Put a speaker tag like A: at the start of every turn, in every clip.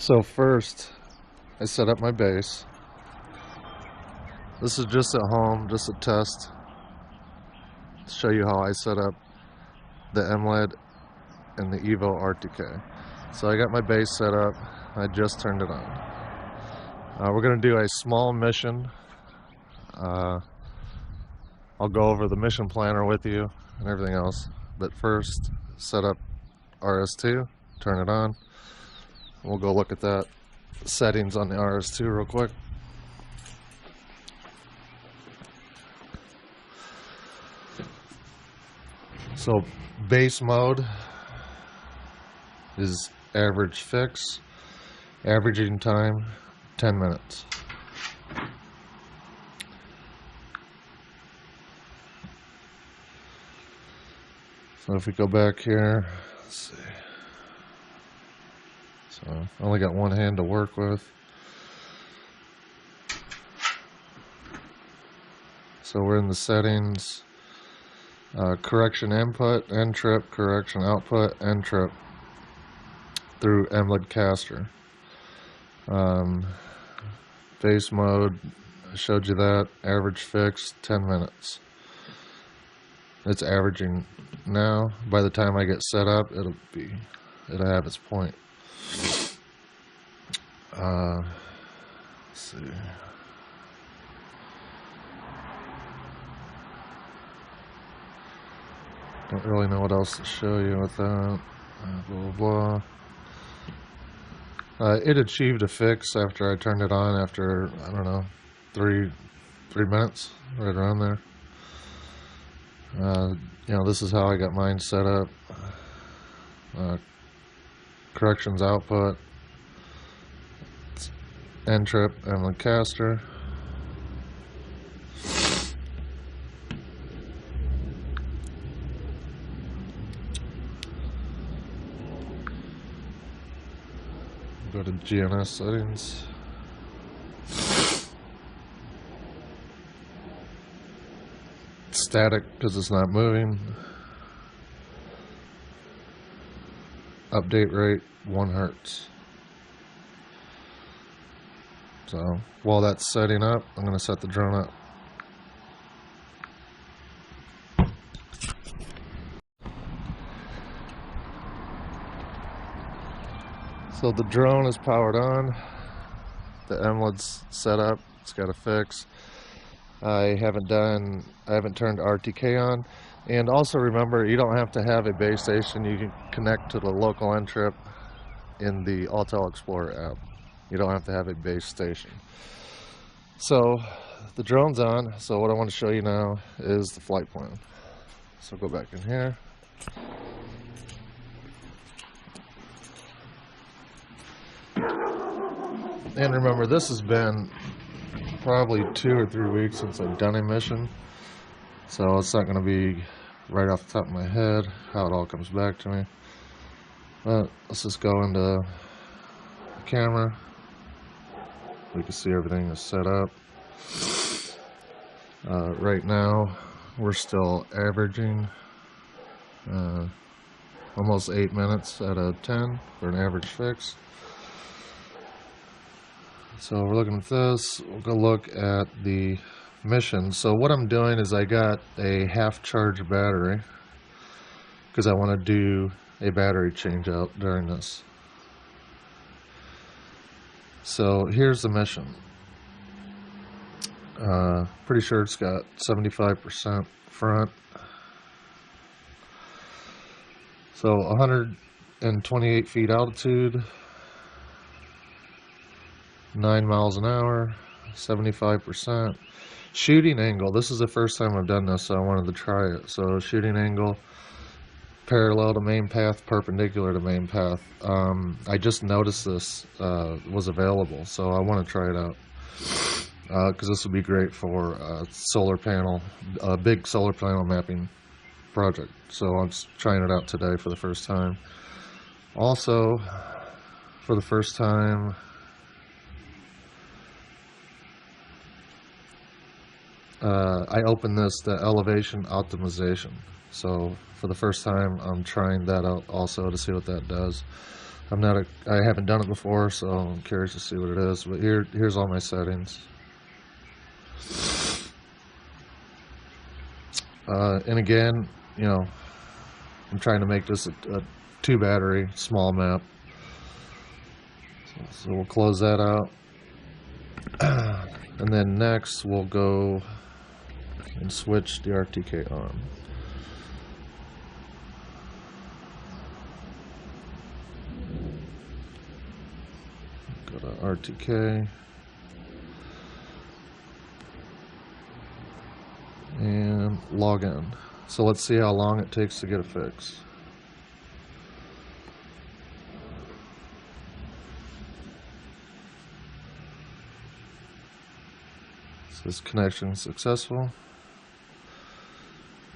A: So first, I set up my base. This is just at home, just a test to show you how I set up the MLED and the EVO RTK. So I got my base set up. I just turned it on. We're going to do a small mission. I'll go over the mission planner with you and everything else. But first, set up RS2, turn it on. We'll go look at that settings on the RS2 real quick. So base mode is average fix, averaging time 10 minutes. So if we go back here, let's see. So I only got one hand to work with. So we're in the settings, correction input, end trip, correction output, end trip through MLED caster. Base mode, I showed you that, average fix, 10 minutes. It's averaging now. By the time I get set up, it'll have its point. Let's see. Don't really know what else to show you with that. Blah, blah, blah. It achieved a fix after I turned it on after, I don't know, three minutes, right around there. This is how I got mine set up. Corrections output, end trip, MLED caster. Go to GNS settings. Static because it's not moving. Update rate 1 Hertz. So while that's setting up, I'm going to set the drone up. So the drone is powered on. The MLED's set up. It's got a fix. I haven't turned RTK on. And also remember, you don't have to have a base station. You can connect to the local end trip in the Autel Explorer app. You don't have to have a base station. So the drone's on. So what I want to show you now is the flight plan. So go back in here. And remember, this has been probably 2 or 3 weeks since I've done a mission. So it's not going to be right off the top of my head how it all comes back to me. But let's just go into the camera. We can see everything is set up. Right now, we're still averaging almost 8 minutes out of 10 for an average fix. So we're looking at this. We'll go look at the mission. So what I'm doing is I got a half charge battery because I want to do a battery change out during this. So here's the mission. Pretty sure it's got 75% front. So 128 feet altitude, 9 miles an hour, 75%. Shooting angle, this is the first time I've done this, so I wanted to try it. So shooting angle, parallel to main path, perpendicular to main path. I just noticed this was available, so I want to try it out. Because this would be great for solar panel, a big solar panel mapping project. So I'm trying it out today for the first time. Also, for the first time, I opened this, the elevation optimization. So for the first time, I'm trying that out also to see what that does. I haven't done it before, so I'm curious to see what it is. But here's all my settings. And again, you know, I'm trying to make this a 2-battery small map. So we'll close that out. And then next we'll go and switch the RTK on. Go to RTK. And log in. So let's see how long it takes to get a fix. Says connection successful.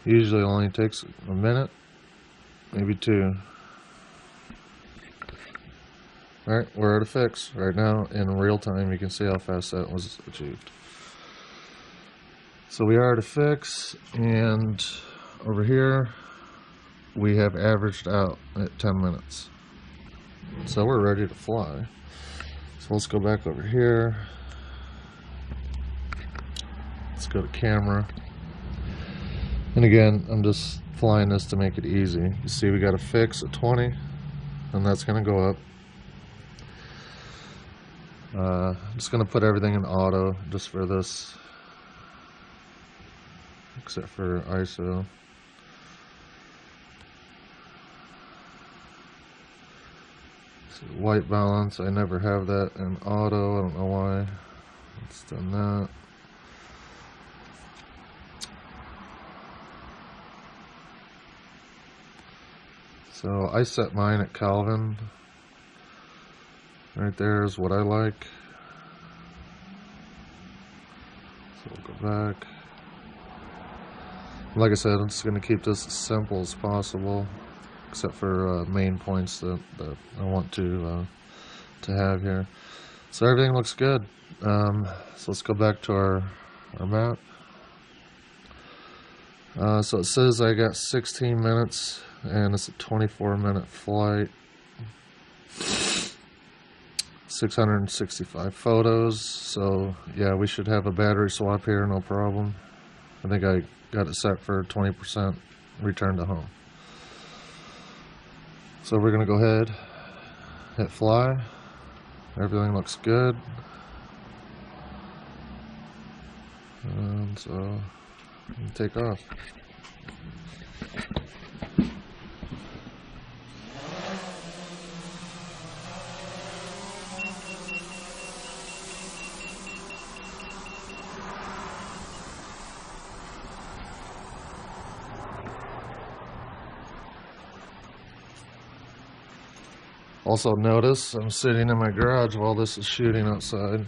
A: Usually only takes a minute, maybe 2. Alright, we're at a fix right now in real time. You can see how fast that was achieved. So we are at a fix, and over here we have averaged out at 10 minutes. So we're ready to fly. So let's go back over here. Let's go to camera. And again, I'm just flying this to make it easy. You see we got a fix at 20, and that's going to go up. I'm just going to put everything in auto just for this, except for ISO. So white balance, I never have that in auto. I don't know why it's done that. So I set mine at Kelvin. Right there is what I like. So we'll go back. Like I said, I'm just going to keep this as simple as possible, except for main points that I want to have here. So everything looks good. So let's go back to our map. So it says I got 16 minutes, and it's a 24-minute flight. 665 photos. So yeah, we should have a battery swap here, no problem. I think I got it set for 20% return to home. So we're going to go ahead, hit fly. Everything looks good. And so take off. Also notice I'm sitting in my garage while this is shooting outside.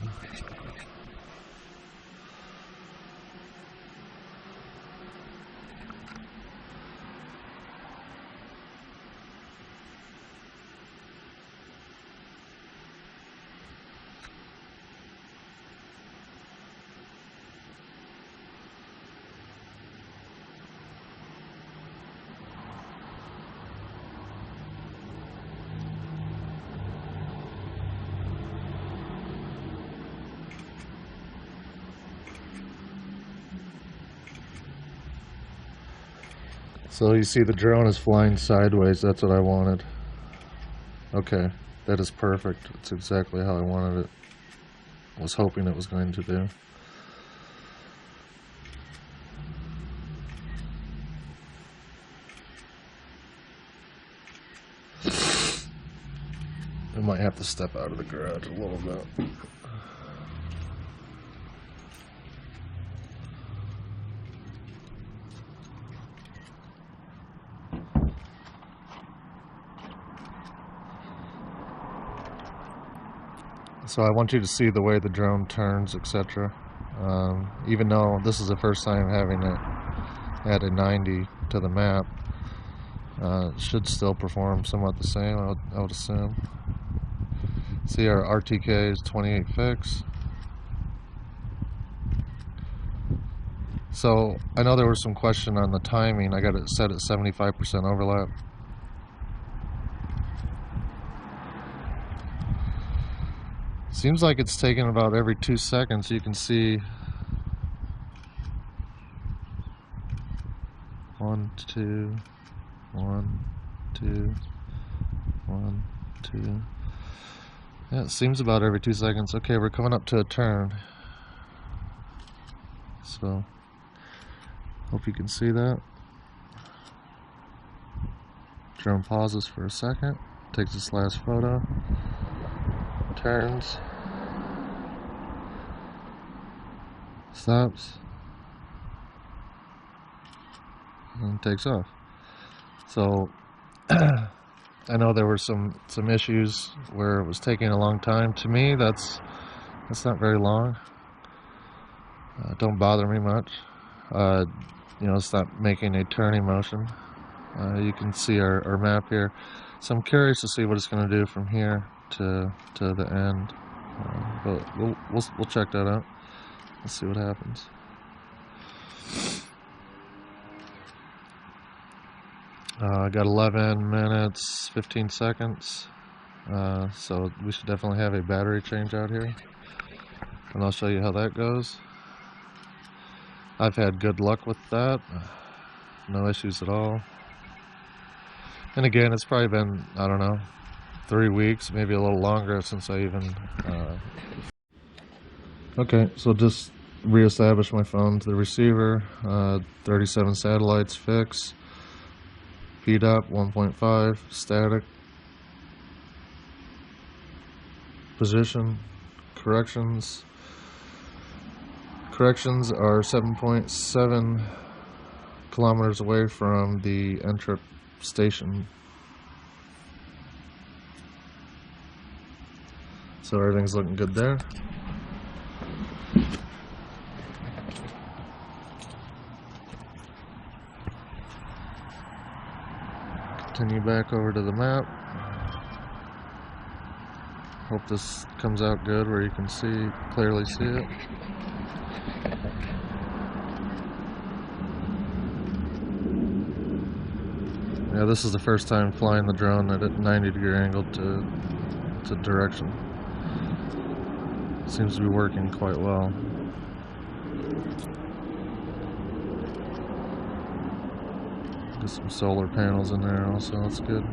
A: So you see the drone is flying sideways. That's what I wanted. Okay, that is perfect. It's exactly how I wanted it. I was hoping it was going to do. I might have to step out of the garage a little bit. So I want you to see the way the drone turns, etc. Even though this is the first time having it at a 90 to the map, it should still perform somewhat the same, I would assume. See, our RTK is 28 fix. So I know there was some question on the timing. I got it set at 75% overlap. Seems like it's taking about every 2 seconds. You can see 1, 2, 1, 2, 1, 2. Yeah, it seems about every 2 seconds. Okay, we're coming up to a turn. So, hope you can see that. Drone pauses for a second, takes its last photo, turns, stops, and takes off. So I know there were some issues where it was taking a long time. To me, that's not very long. Don't bother me much. You know, it's not making a turning motion. You can see our map here. So I'm curious to see what it's going to do from here to the end. But we'll check that out. Let's see what happens. I got 11 minutes, 15 seconds. So we should definitely have a battery change out here. And I'll show you how that goes. I've had good luck with that. No issues at all. And again, it's probably been, I don't know, 3 weeks, maybe a little longer since I even... Okay, so just reestablish my phone to the receiver. 37 satellites fixed. PDOP 1.5, static. Position, corrections. Corrections are 7.7 kilometers away from the Entrip station. So everything's looking good there. Continue back over to the map. Hope this comes out good where you can clearly see it. Yeah, this is the first time flying the drone at a 90-degree angle to direction. Seems to be working quite well. Get some solar panels in there also, that's good.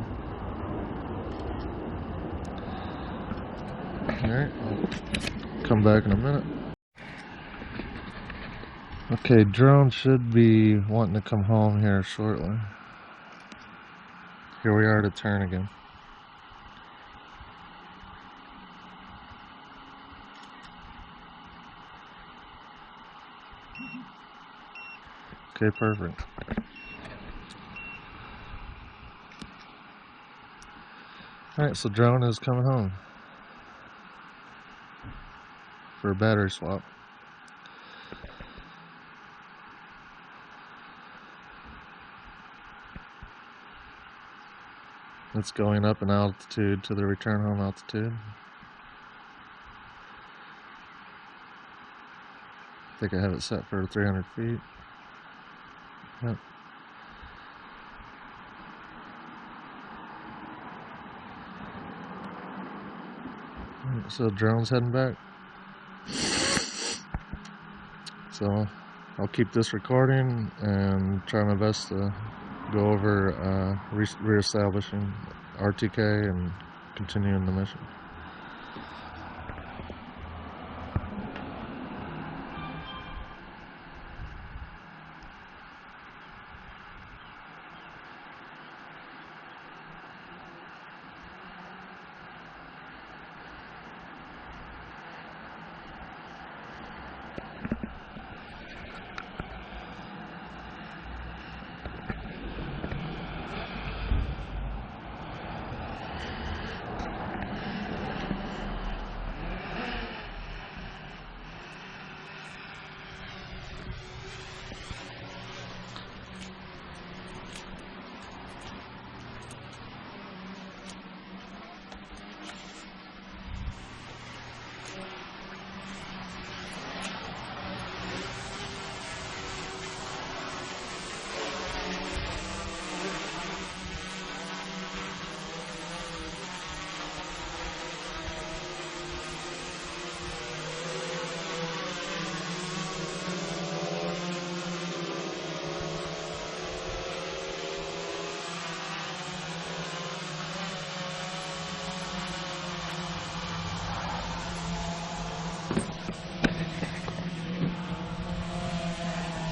A: Alright, I'll come back in a minute. Okay, drone should be wanting to come home here shortly. Here we are to turn again. Okay, perfect. Alright, so drone is coming home for a battery swap. It's going up in altitude to the return home altitude. I think I have it set for 300 feet. Yep. So drone's heading back. So I'll keep this recording and try my best to go over re-establishing RTK and continuing the mission.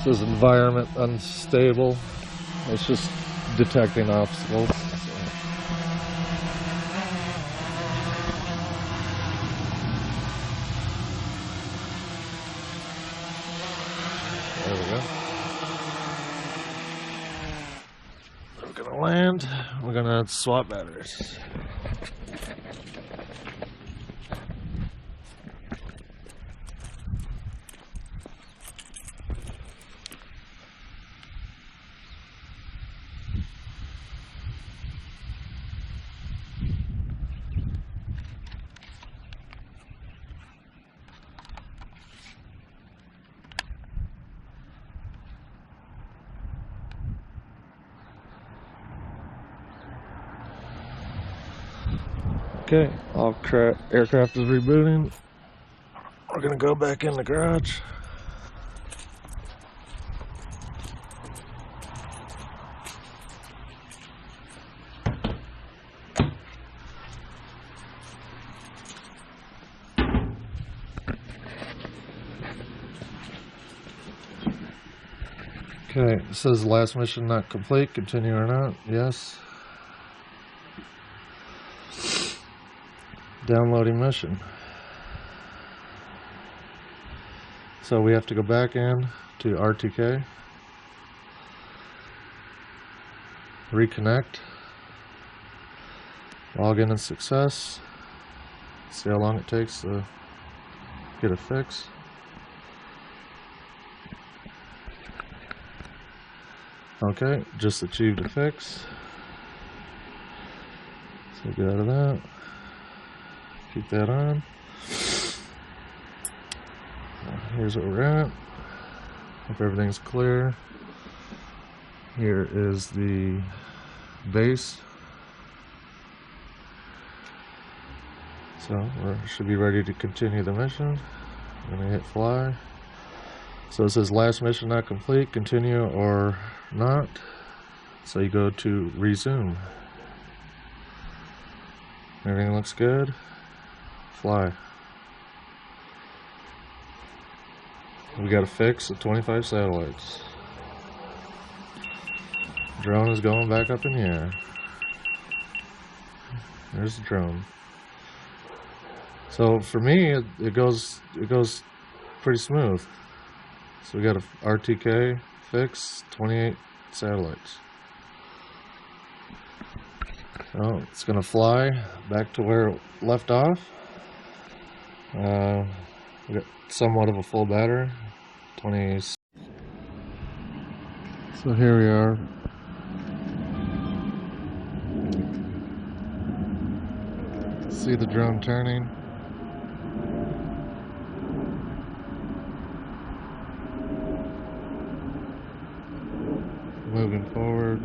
A: says environment unstable. It's just detecting obstacles. There we go. We're gonna land. We're gonna swap batteries. Okay, aircraft is rebooting. We're gonna go back in the garage. Okay, it says last mission not complete. Continue or not? Yes. Downloading mission. So we have to go back in to RTK, reconnect, log in success, see how long it takes to get a fix. Okay, just achieved a fix. So get out of that. Keep that on. Here's where we're at. Hope everything's clear. Here is the base. So we should be ready to continue the mission. I'm gonna hit fly. So it says last mission not complete, continue or not. So you go to resume. Everything looks good. Fly. We got a fix of 25 satellites. Drone is going back up in the air. There's the drone. So for me, it goes pretty smooth. So we got a RTK fix, 28 satellites. So it's gonna fly back to where it left off. We got somewhat of a full battery, 20. So here we are. See the drone turning. Moving forward,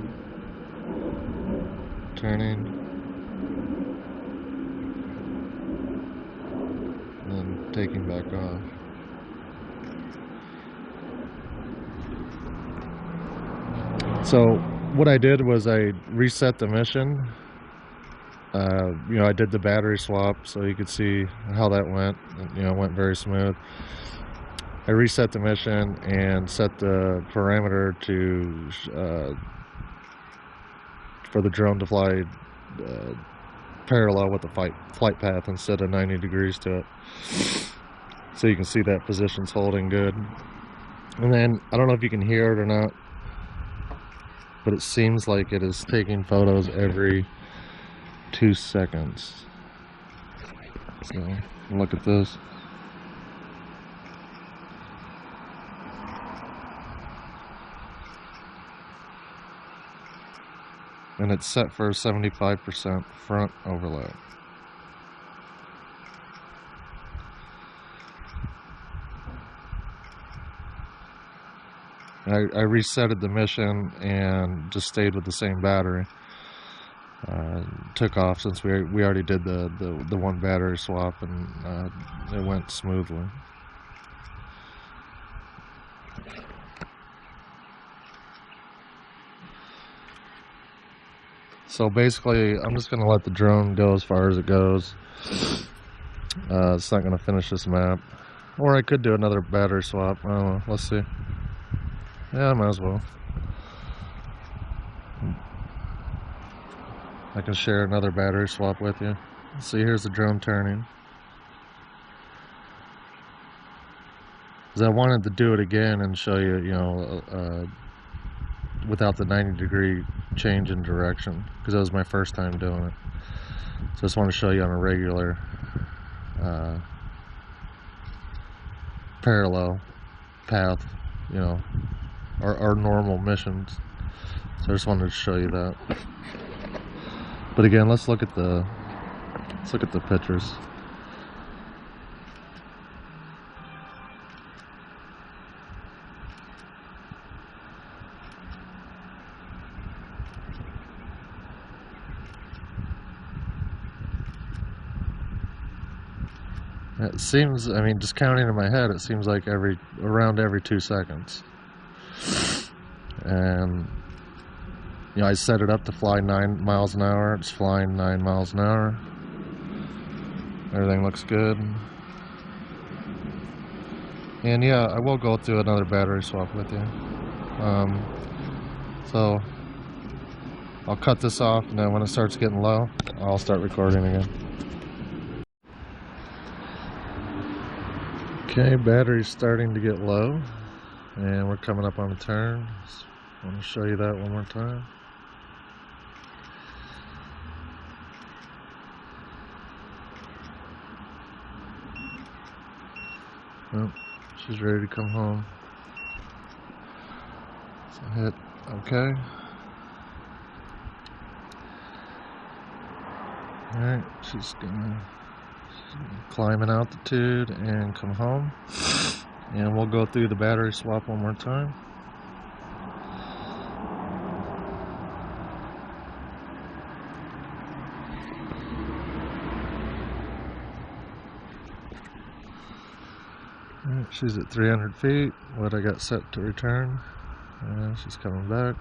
A: turning, and then taking back off. So what I did was I reset the mission. I did the battery swap so you could see how that went. It went very smooth. I reset the mission and set the parameter to for the drone to fly parallel with the flight path instead of 90 degrees to it. So you can see that position's holding good. And then I don't know if you can hear it or not, but it seems like it is taking photos every 2 seconds. So look at this. And it's set for 75% front overlay. I resetted the mission and just stayed with the same battery. Took off since we already did the one battery swap, and it went smoothly. So basically, I'm just going to let the drone go as far as it goes. It's not going to finish this map. Or I could do another battery swap. I don't know. Let's see. Yeah, I might as well. I can share another battery swap with you. See, here's the drone turning. Because I wanted to do it again and show you, you know, without the 90-degree change in direction, because that was my first time doing it. So I just want to show you on a regular parallel path, you know, our normal missions. So I just wanted to show you that. But again, let's look at the pictures. It seems, I mean, just counting in my head, it seems like around every 2 seconds. And, you know, I set it up to fly 9 miles an hour. It's flying 9 miles an hour. Everything looks good. And yeah, I will go through another battery swap with you. So I'll cut this off, and then when it starts getting low, I'll start recording again. Okay, battery's starting to get low, and we're coming up on a turn. Just want to show you that one more time. Oh, she's ready to come home. So hit OK. Alright, she's gonna climb an altitude and come home. And we'll go through the battery swap one more time. Alright, she's at 300 feet, what I got set to return. And she's coming back.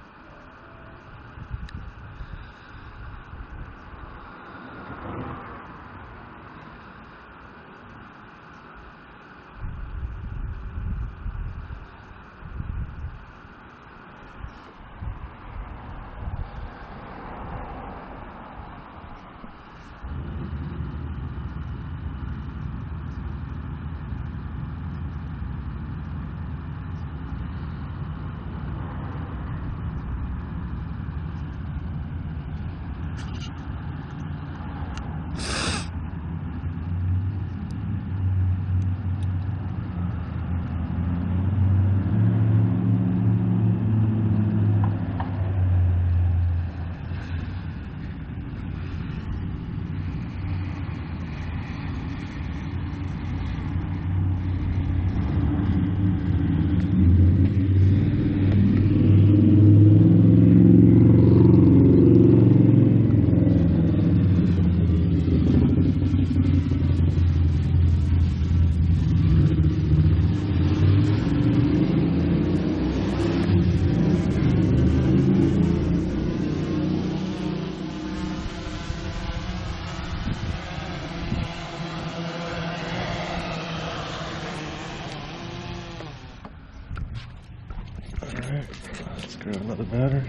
A: Alright, let's grab another battery.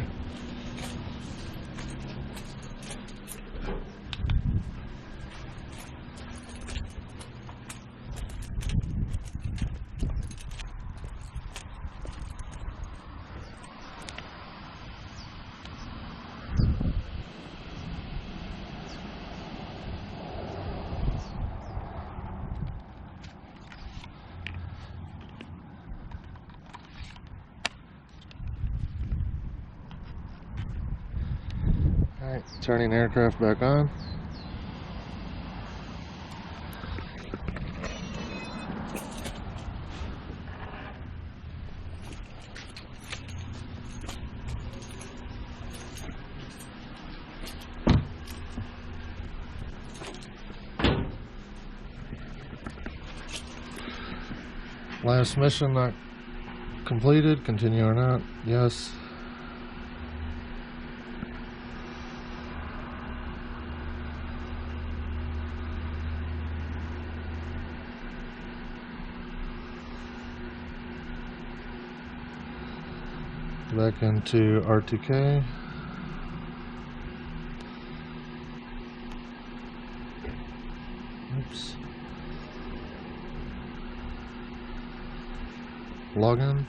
A: Alright, turning aircraft back on. Last mission not completed. Continue or not? Yes. Back into RTK. Oops. Login.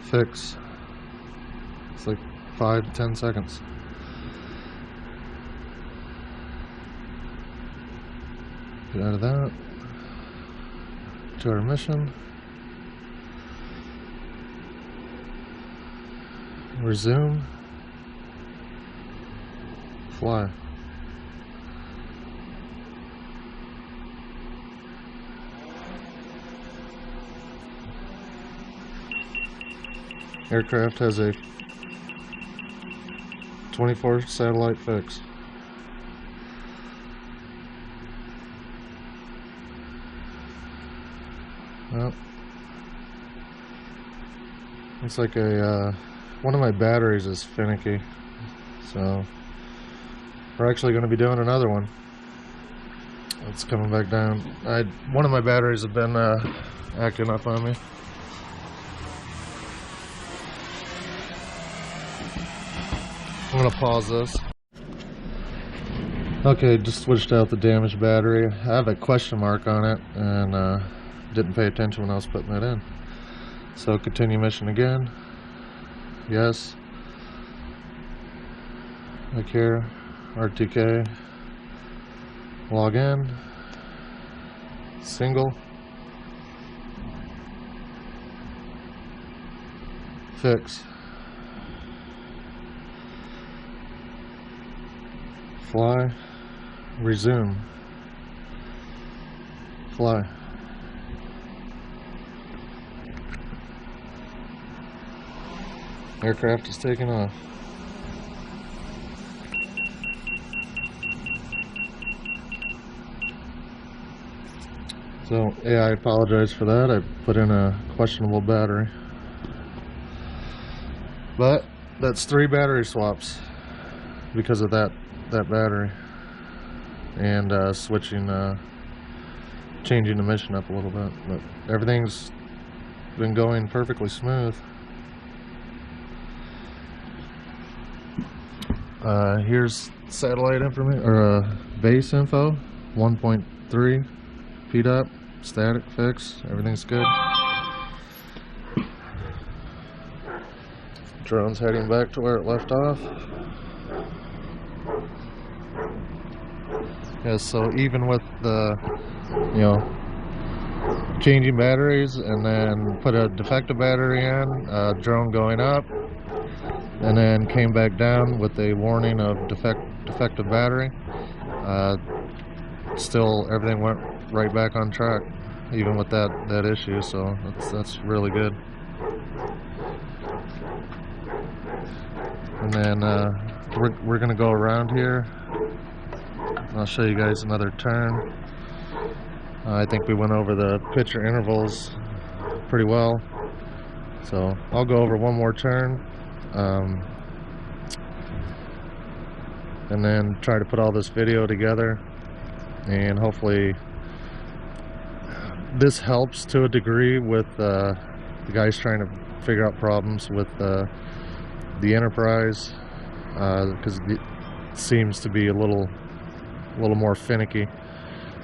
A: Fix. It's like 5 to 10 seconds. Get out of that. To our mission. Resume. Fly. Aircraft has a 24 satellite fix. Well, looks like one of my batteries is finicky, so we're actually going to be doing another one. It's coming back down. One of my batteries have been acting up on me. I'm going to pause this. Okay, just switched out the damaged battery. I have a question mark on it and didn't pay attention when I was putting that in. So continue mission again. Yes. Like here, RTK. Log in. Single. Fix. Fly. Resume. Fly. Aircraft is taking off. So, yeah, I apologize for that. I put in a questionable battery. But that's 3 battery swaps because of that battery. And changing the mission up a little bit. But everything's been going perfectly smooth. Here's satellite information, or base info, 1.3 PDOT, static fix, everything's good. Drone's heading back to where it left off. Yeah, so even with the, changing batteries and then put a defective battery in, drone going up, and then came back down with a warning of defective battery. Still, everything went right back on track, even with that issue. So that's really good. And then we're gonna go around here. I'll show you guys another turn. I think we went over the picture intervals pretty well. So I'll go over one more turn. And then try to put all this video together, and hopefully this helps to a degree with the guys trying to figure out problems with the Enterprise, because it seems to be a little more finicky,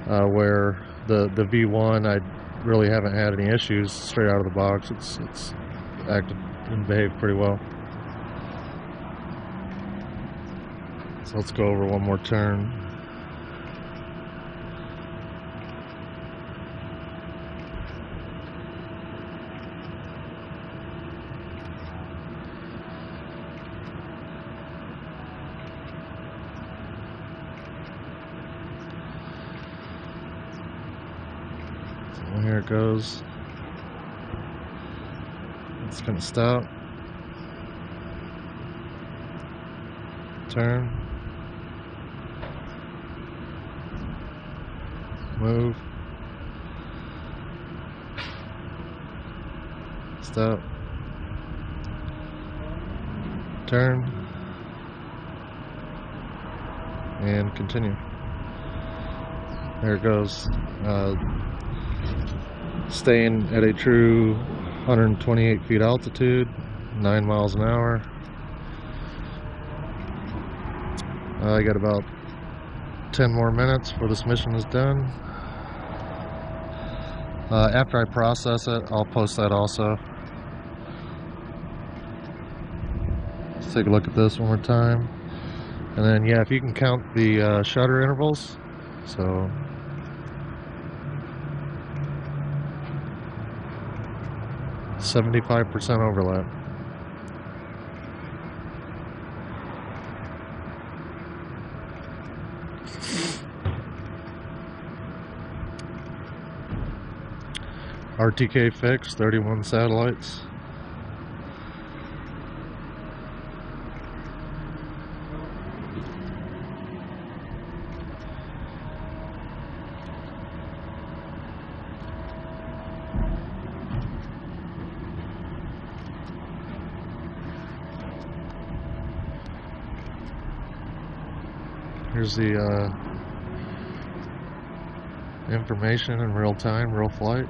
A: where the V1 I really haven't had any issues straight out of the box. It's acted and behaved pretty well. So let's go over one more turn. So here it goes. It's gonna stop. Turn. Move. Stop. Turn. And continue. There it goes. staying at a true 128 feet altitude, 9 miles an hour. I got about 10 more minutes before this mission is done. After I process it, I'll post that also. Let's take a look at this one more time. And then, yeah, if you can count the shutter intervals, so 75% overlap. RTK fixed, 31 satellites. Here's the information in real time, real flight.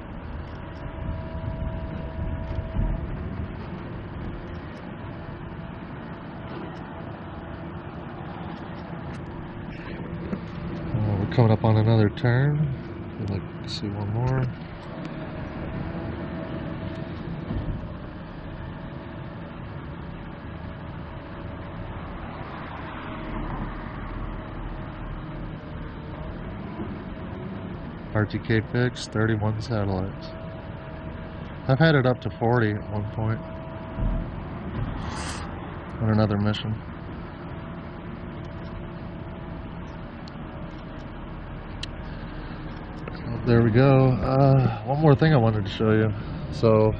A: We're coming up on another turn. I'd like to see one more. RTK fixed, 31 satellites. I've had it up to 40 at one point on another mission. There we go. One more thing I wanted to show you. So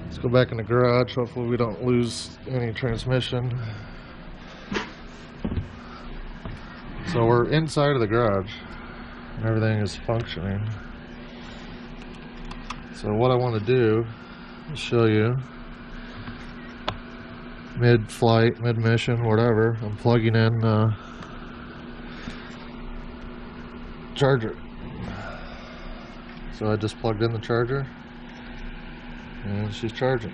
A: let's go back in the garage. Hopefully we don't lose any transmission. So we're inside of the garage and everything is functioning. So what I want to do is show you mid-flight, mid-mission, whatever. I'm plugging in charger. So I just plugged in the charger and she's charging.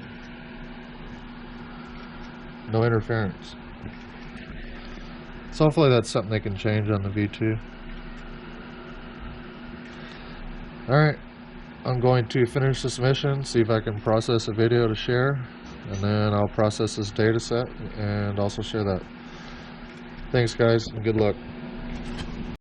A: No interference. So hopefully that's something they can change on the V2. Alright, I'm going to finish this mission, see if I can process a video to share, and then I'll process this data set and also share that. Thanks guys, and good luck.